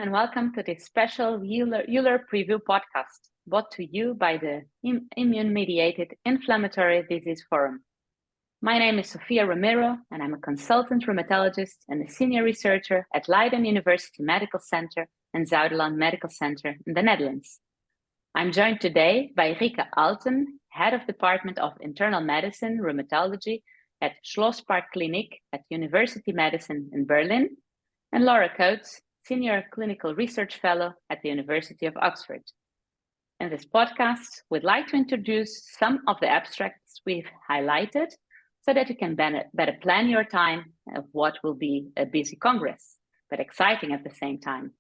and welcome to this special EULAR preview podcast, brought to you by the Immune-Mediated Inflammatory Disease Forum. My name is Sofia Ramiro, and I'm a consultant rheumatologist and a senior researcher at Leiden University Medical Center and Zuiderland Medical Center in the Netherlands. I'm joined today by Rieke Alten, Head of Department of Internal Medicine Rheumatology at Schlosspark Clinic at University Medicine in Berlin, and Laura Coates, Senior Clinical Research Fellow at the University of Oxford. In this podcast, we'd like to introduce some of the abstracts we've highlighted so that you can better plan your time of what will be a busy Congress, but exciting at the same time.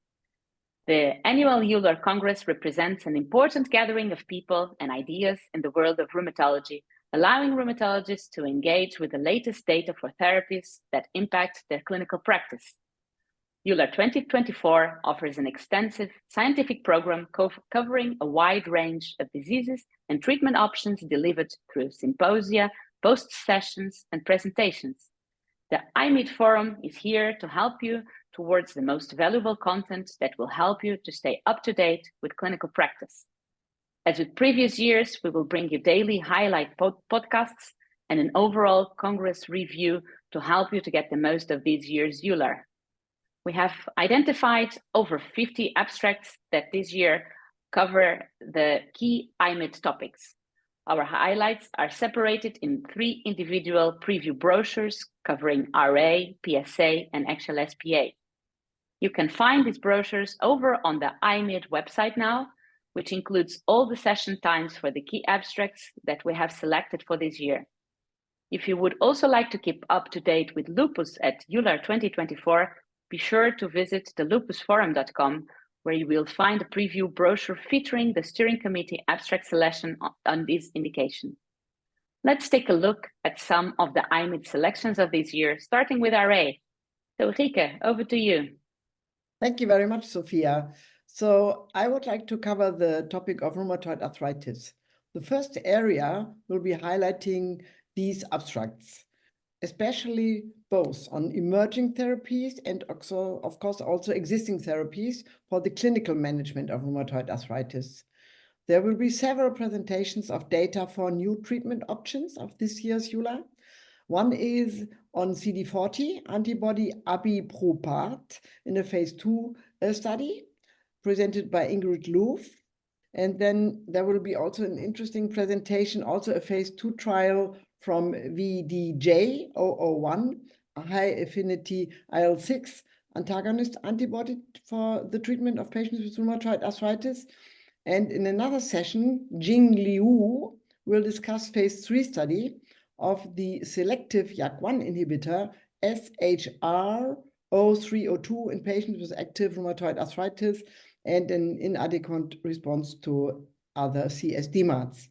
The annual EULAR Congress represents an important gathering of people and ideas in the world of rheumatology, allowing rheumatologists to engage with the latest data for therapies that impact their clinical practice. EULAR 2024 offers an extensive scientific program covering a wide range of diseases and treatment options delivered through symposia, post-sessions, and presentations. The IMED Forum is here to help you towards the most valuable content that will help you to stay up to date with clinical practice. As with previous years, we will bring you daily highlight podcasts and an overall Congress review to help you to get the most of this year's EULAR. We have identified over 50 abstracts that this year cover the key IMED topics. Our highlights are separated in 3 individual preview brochures covering RA, PSA, and axSpA. You can find these brochures over on the IMED website now, which includes all the session times for the key abstracts that we have selected for this year. If you would also like to keep up to date with lupus at EULAR 2024, be sure to visit the lupusforum.com, where you will find a preview brochure featuring the steering committee abstract selection on this indication. Let's take a look at some of the IMED selections of this year, starting with RA. So Rieke, over to you. Thank you very much, Sophia. So I would like to cover the topic of rheumatoid arthritis. The first area will be highlighting these abstracts, especially both on emerging therapies and also, of course, also existing therapies for the clinical management of rheumatoid arthritis. There will be several presentations of data for new treatment options of this year's EULAR. One is on CD40 antibody abipropart in a phase 2 study presented by Ingrid Loof. And then there will be also an interesting presentation, also a phase 2 trial from VDJ-001, a high-affinity IL-6 antagonist antibody for the treatment of patients with rheumatoid arthritis. And in another session, Jing Liu will discuss phase 3 study of the selective JAK1 inhibitor SHR-0302 in patients with active rheumatoid arthritis and an inadequate response to other CSD-MADs.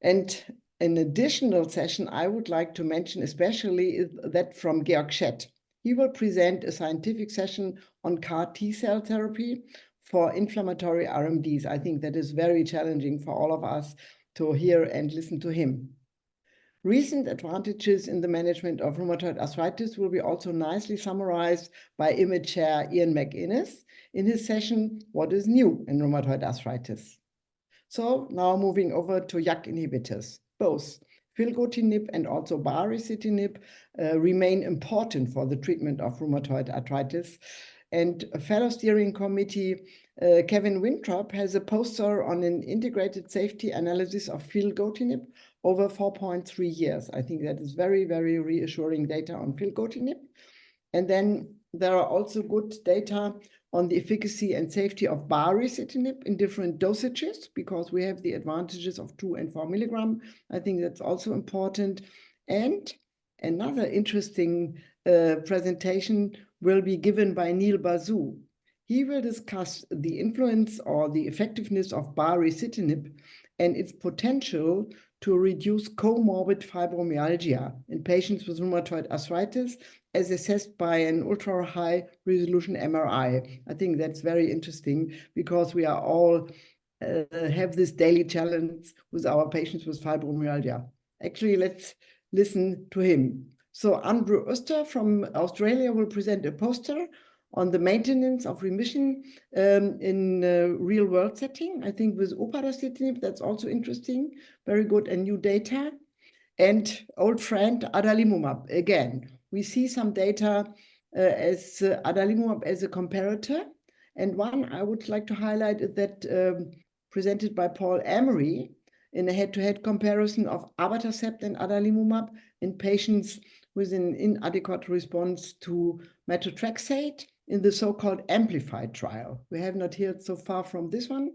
And an additional session I would like to mention especially is that from Georg Schett. He will present a scientific session on CAR T-cell therapy for inflammatory RMDs. I think that is very challenging for all of us to hear and listen to him. Recent advantages in the management of rheumatoid arthritis will be also nicely summarized by IMED Chair Ian McInnes in his session, What is New in Rheumatoid Arthritis? So now moving over to JAK inhibitors. Both filgotinib and also baricitinib remain important for the treatment of rheumatoid arthritis. And a fellow steering committee, Kevin Winthrop, has a poster on an integrated safety analysis of filgotinib over 4.3 years. I think that is very, very reassuring data on filgotinib. And then there are also good data on the efficacy and safety of baricitinib in different dosages, because we have the advantages of 2 and 4 milligram. I think that's also important. And another interesting presentation will be given by Neil Bazou. He will discuss the influence or the effectiveness of baricitinib and its potential to reduce comorbid fibromyalgia in patients with rheumatoid arthritis as assessed by an ultra-high resolution MRI. I think that's very interesting because we are all have this daily challenge with our patients with fibromyalgia. Actually, let's listen to him. So Andrew Oster from Australia will present a poster on the maintenance of remission in real-world setting. I think with upadacitinib, that's also interesting, very good and new data. And old friend adalimumab, again, we see some data as adalimumab as a comparator. And one I would like to highlight is that presented by Paul Emery in a head-to-head comparison of abatacept and adalimumab in patients with an inadequate response to methotrexate in the so-called amplified trial. We have not heard so far from this one.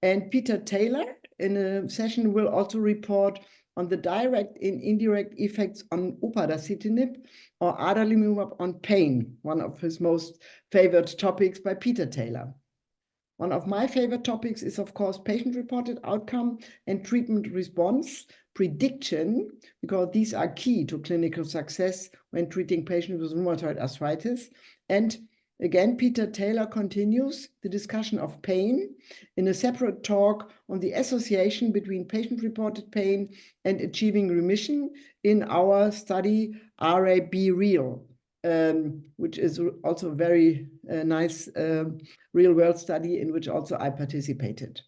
And Peter Taylor in a session will also report on the direct and indirect effects on upadacitinib or adalimumab on pain, one of his most favored topics by Peter Taylor. One of my favorite topics is, of course, patient-reported outcome and treatment response prediction, because these are key to clinical success when treating patients with rheumatoid arthritis. And again, Peter Taylor continues the discussion of pain in a separate talk on the association between patient-reported pain and achieving remission in our study RA-B-REAL, which is also a very nice real-world study in which also I participated.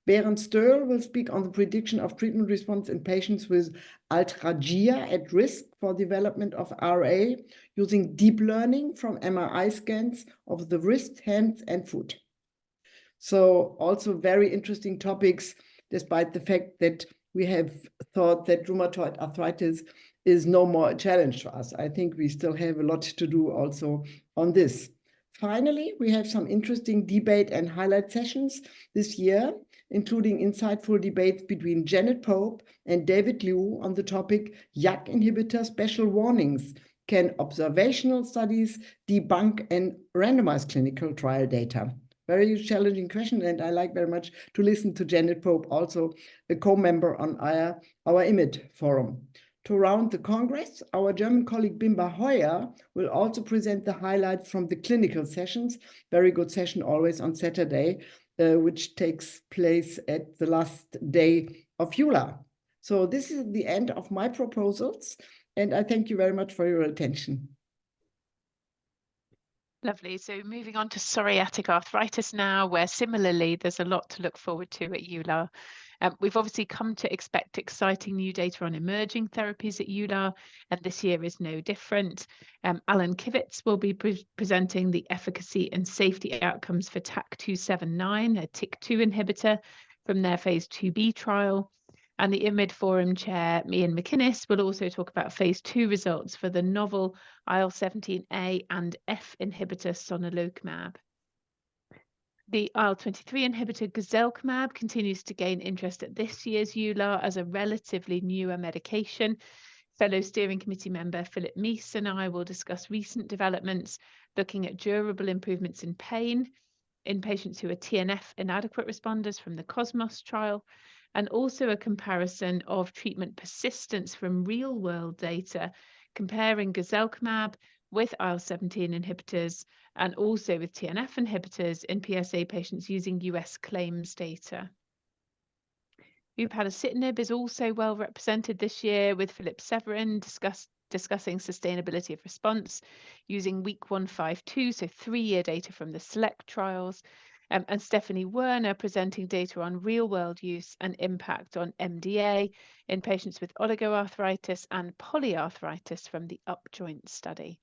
Berend Stöll will speak on the prediction of treatment response in patients with arthralgia at risk for development of RA using deep learning from MRI scans of the wrist, hands, and foot. So also very interesting topics, despite the fact that we have thought that rheumatoid arthritis is no more a challenge for us. I think we still have a lot to do also on this. Finally, we have some interesting debate and highlight sessions this year, including insightful debates between Janet Pope and David Liu on the topic JAK inhibitor special warnings. Can observational studies debunk and randomize clinical trial data? Very challenging question, and I like very much to listen to Janet Pope, also a co-member on our IMID forum. To round the Congress, our German colleague Bimba Hoyer will also present the highlights from the clinical sessions. Very good session always on Saturday, which takes place at the last day of EULAR. So this is the end of my proposals, and I thank you very much for your attention. Lovely. So moving on to psoriatic arthritis now, where similarly there's a lot to look forward to at EULAR. We've obviously come to expect exciting new data on emerging therapies at EULAR, and this year is no different. Alan Kivitz will be presenting the efficacy and safety outcomes for TAK-279, a TYK2 inhibitor from their phase 2b trial. And the IMID Forum chair, Ian McInnes, will also talk about phase 2 results for the novel IL-17A and F inhibitor sonelokimab. The IL-23 inhibitor gazelkamab continues to gain interest at this year's EULAR as a relatively newer medication. Fellow steering committee member Philip Meese and I will discuss recent developments looking at durable improvements in pain in patients who are TNF inadequate responders from the COSMOS trial, and also a comparison of treatment persistence from real-world data, comparing gazelkamab with IL-17 inhibitors and also with TNF inhibitors in PsA patients using US claims data. Upadacitinib is also well represented this year, with Philip Severin discussing sustainability of response using week 152, so 3-year data from the SELECT trials, and Stephanie Werner presenting data on real-world use and impact on MDA in patients with oligoarthritis and polyarthritis from the UPJOINT study.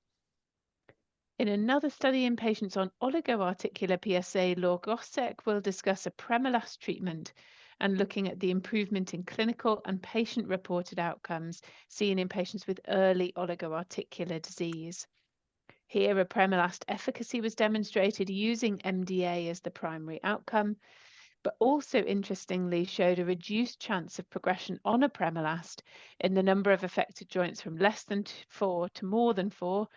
In another study in patients on oligoarticular PsA, Laure Gossec will discuss apremilast treatment and looking at the improvement in clinical and patient-reported outcomes seen in patients with early oligoarticular disease. Here, apremilast efficacy was demonstrated using MDA as the primary outcome, but also interestingly showed a reduced chance of progression on apremilast in the number of affected joints from less than 4 to more than 4,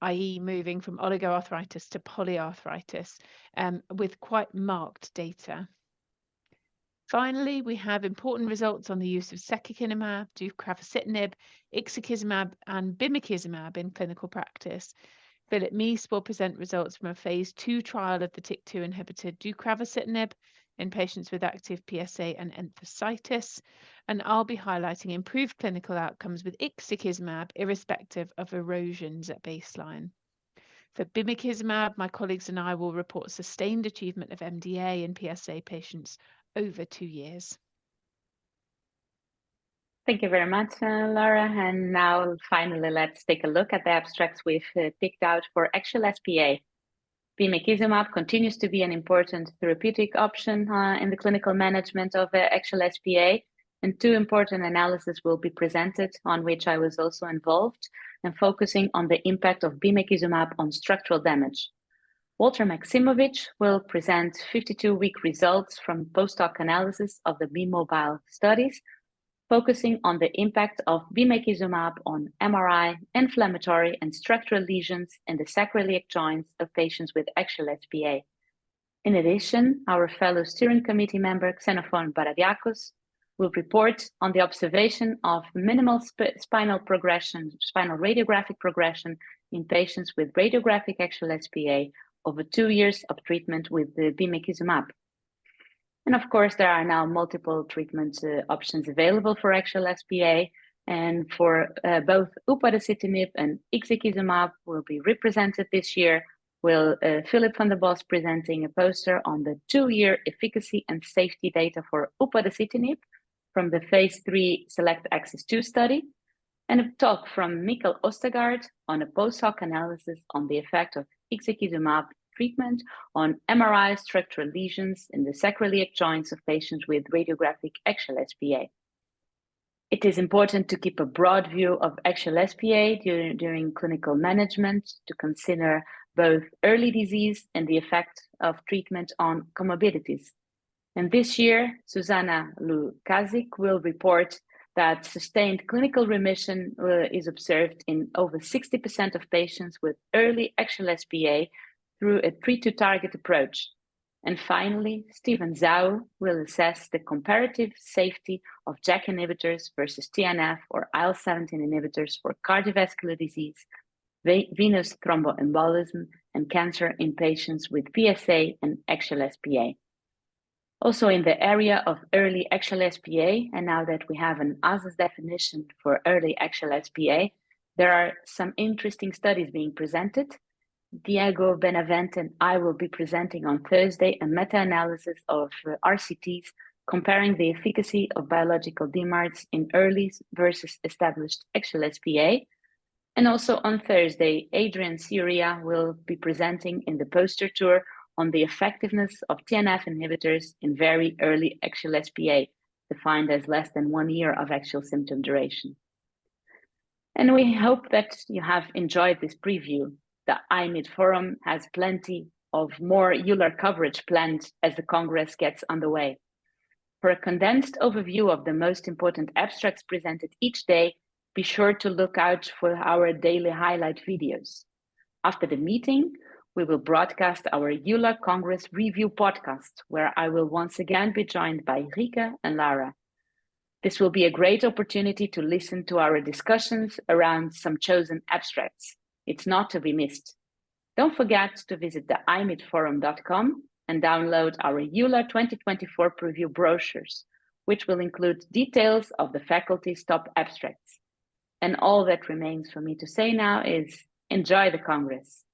i.e. moving from oligoarthritis to polyarthritis, with quite marked data. Finally, we have important results on the use of secukinumab, deucravacitinib, ixekizumab, and bimekizumab in clinical practice. Philip Meese will present results from a phase 2 trial of the TYK2 inhibitor deucravacitinib in patients with active PsA and enthesitis, and I'll be highlighting improved clinical outcomes with ixekizumab irrespective of erosions at baseline. For bimekizumab, my colleagues and I will report sustained achievement of MDA in PSA patients over 2 years. Thank you very much, Laura. And now, finally, let's take a look at the abstracts we've picked out for axSpA. Bimekizumab continues to be an important therapeutic option in the clinical management of axSpA, and 2 important analyses will be presented on which I was also involved, and focusing on the impact of bimekizumab on structural damage. Walter Maksimovic will present 52-week results from post-hoc analysis of the BMobile studies, focusing on the impact of bimekizumab on MRI, inflammatory and structural lesions in the sacroiliac joints of patients with axSpA. In addition, our fellow steering committee member, Xenophon Baradiakos, will report on the observation of minimal spinal radiographic progression in patients with radiographic axSpA over 2 years of treatment with the bimekizumab. And of course, there are now multiple treatment options available for axSpA, and for both upadacitinib and ixekizumab will be represented this year. Will Philip van der Bos presenting a poster on the 2-year efficacy and safety data for upadacitinib from the phase 3 Select Axis 2 study, and a talk from Mikkel Ostergaard on a post-hoc analysis on the effect of ixekizumab treatment on MRI structural lesions in the sacroiliac joints of patients with radiographic axSpA. It is important to keep a broad view of axSpA during clinical management, to consider both early disease and the effect of treatment on comorbidities. And this year, Susanna Lukazik will report that sustained clinical remission is observed in over 60% of patients with early axSpA through a treat-to-target approach. And finally, Stephen Zhao will assess the comparative safety of JAK inhibitors versus TNF or IL-17 inhibitors for cardiovascular disease, venous thromboembolism, and cancer in patients with PSA and axSpA. Also in the area of early axSpA, and now that we have an ASAS definition for early axSpA, there are some interesting studies being presented. Diego Benavente and I will be presenting on Thursday a meta-analysis of RCTs comparing the efficacy of biological DMARDs in early versus established axSpA. And also on Thursday, Adrian Syria will be presenting in the poster tour on the effectiveness of TNF inhibitors in very early axSpA, defined as less than 1 year of actual symptom duration. And we hope that you have enjoyed this preview. The IMID Forum has plenty of more EULAR coverage planned as the Congress gets underway. For a condensed overview of the most important abstracts presented each day, be sure to look out for our daily highlight videos. After the meeting, we will broadcast our EULAR Congress Review podcast, where I will once again be joined by Rieke and Lara. This will be a great opportunity to listen to our discussions around some chosen abstracts. It's not to be missed. Don't forget to visit the imidforum.com and download our EULAR 2024 preview brochures, which will include details of the faculty's top abstracts. And all that remains for me to say now is enjoy the Congress.